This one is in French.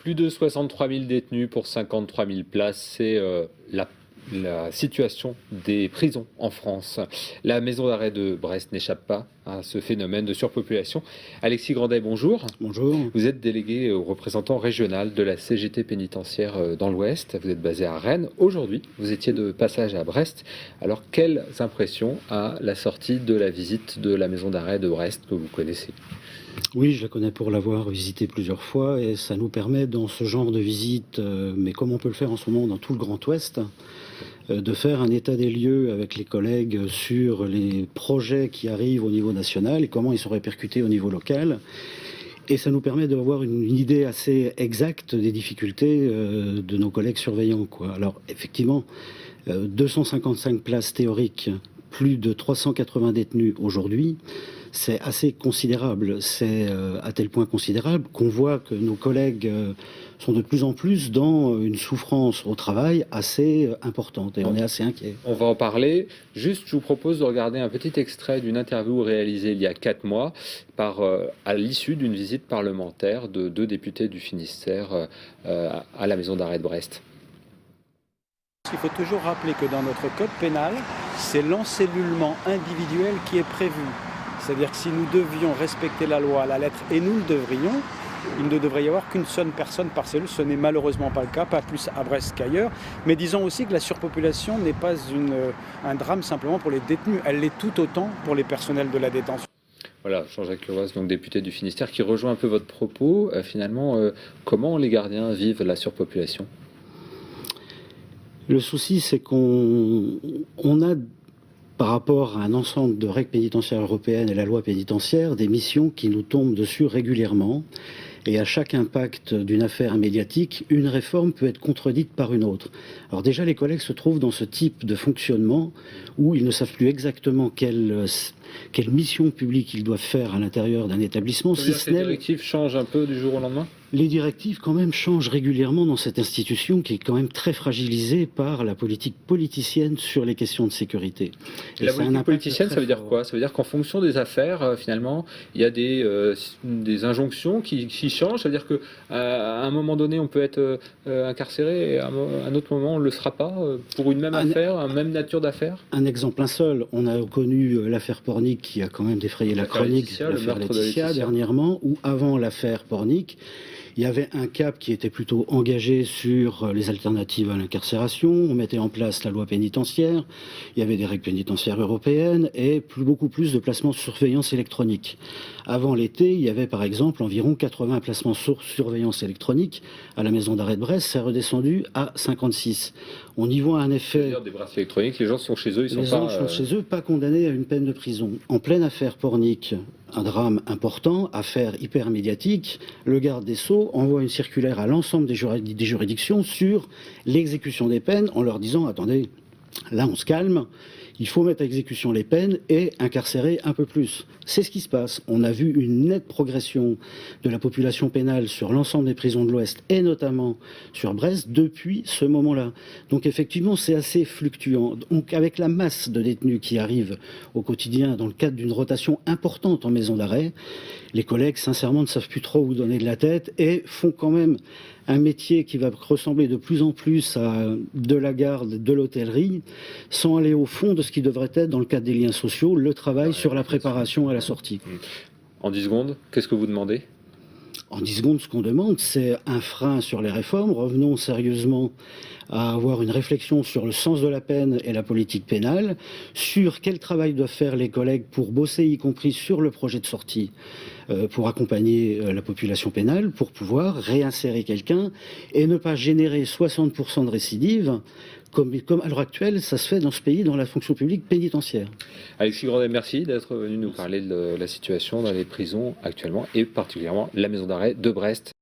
Plus de 63 000 détenus pour 53 000 places, c'est la situation des prisons en France. La maison d'arrêt de Brest n'échappe pas à ce phénomène de surpopulation. Alexis Grandet, bonjour. Bonjour. Vous êtes délégué au représentant régional de la CGT pénitentiaire dans l'Ouest. Vous êtes basé à Rennes. Aujourd'hui, vous étiez de passage à Brest. Alors, quelles impressions à la sortie de la visite de la maison d'arrêt de Brest que vous connaissez ? Oui, je la connais pour l'avoir visitée plusieurs fois et ça nous permet dans ce genre de visite, mais comme on peut le faire en ce moment dans tout le Grand Ouest, de faire un état des lieux avec les collègues sur les projets qui arrivent au niveau national et comment ils sont répercutés au niveau local. Et ça nous permet d'avoir une idée assez exacte des difficultés de nos collègues surveillants, quoi. Alors effectivement, 255 places théoriques, plus de 380 détenus aujourd'hui, c'est assez considérable. C'est à tel point considérable qu'on voit que nos collègues sont de plus en plus dans une souffrance au travail assez importante et on est assez inquiet. On va en parler. Juste, je vous propose de regarder un petit extrait d'une interview réalisée il y a 4 mois à l'issue d'une visite parlementaire de 2 députés du Finistère à la maison d'arrêt de Brest. Il faut toujours rappeler que dans notre code pénal, c'est l'encellulement individuel qui est prévu. C'est-à-dire que si nous devions respecter la loi à la lettre, et nous le devrions, il ne devrait y avoir qu'une seule personne par cellule. Ce n'est malheureusement pas le cas, pas plus à Brest qu'ailleurs. Mais disons aussi que la surpopulation n'est pas un drame simplement pour les détenus, elle l'est tout autant pour les personnels de la détention. Voilà, Jean-Jacques Leroy, donc député du Finistère, qui rejoint un peu votre propos. Finalement, comment les gardiens vivent la surpopulation ? Le souci, c'est qu'on a, par rapport à un ensemble de règles pénitentiaires européennes et la loi pénitentiaire, des missions qui nous tombent dessus régulièrement. Et à chaque impact d'une affaire médiatique, une réforme peut être contredite par une autre. Alors déjà, les collègues se trouvent dans ce type de fonctionnement où ils ne savent plus exactement quelle mission publique ils doivent faire à l'intérieur d'un établissement. Si les directives changent un peu du jour au lendemain ? Les directives, quand même, changent régulièrement dans cette institution qui est quand même très fragilisée par la politique politicienne sur les questions de sécurité. Et la politique politicienne, ça veut dire quoi ? Ça veut dire qu'en fonction des affaires, finalement, il y a des injonctions qui changent. Ça veut dire qu'à un moment donné, on peut être incarcéré et à un autre moment, on ne le sera pas pour une même affaire, une même nature d'affaire ? Un exemple, un seul. On a connu l'affaire Pornic qui a quand même défrayé la chronique, l'affaire Laetitia dernièrement, ou avant l'affaire Pornic, il y avait un cap qui était plutôt engagé sur les alternatives à l'incarcération. On mettait en place la loi pénitentiaire. Il y avait des règles pénitentiaires européennes et beaucoup plus de placements de surveillance électronique. Avant l'été, il y avait par exemple environ 80 placements sur surveillance électronique. À la maison d'arrêt de Brest, c'est redescendu à 56. On y voit un effet. C'est-à-dire des bracelets électroniques, les gens sont chez eux, les gens sont chez eux, pas condamnés à une peine de prison. En pleine affaire Pornic, un drame important, affaire hyper médiatique, le garde des Sceaux envoie une circulaire à l'ensemble des juridictions sur l'exécution des peines en leur disant « Attendez, là on se calme, il faut mettre à exécution les peines et incarcérer un peu plus ». C'est ce qui se passe. On a vu une nette progression de la population pénale sur l'ensemble des prisons de l'Ouest et notamment sur Brest depuis ce moment-là. Donc effectivement, c'est assez fluctuant. Donc avec la masse de détenus qui arrivent au quotidien dans le cadre d'une rotation importante en maison d'arrêt, les collègues sincèrement ne savent plus trop où donner de la tête et font quand même un métier qui va ressembler de plus en plus à de la garde, de l'hôtellerie, sans aller au fond de ce qui devrait être, dans le cadre des liens sociaux, le travail sur la préparation à la sortie. En 10 secondes, qu'est-ce que vous demandez ? En 10 secondes, ce qu'on demande, c'est un frein sur les réformes. Revenons sérieusement à avoir une réflexion sur le sens de la peine et la politique pénale, sur quel travail doivent faire les collègues pour bosser, y compris sur le projet de sortie, pour accompagner la population pénale, pour pouvoir réinsérer quelqu'un et ne pas générer 60% de récidives, comme à l'heure actuelle, ça se fait dans ce pays, dans la fonction publique pénitentiaire. Alexis Grandet, merci d'être venu nous parler de la situation dans les prisons actuellement, et particulièrement la maison d'arrêt de Brest.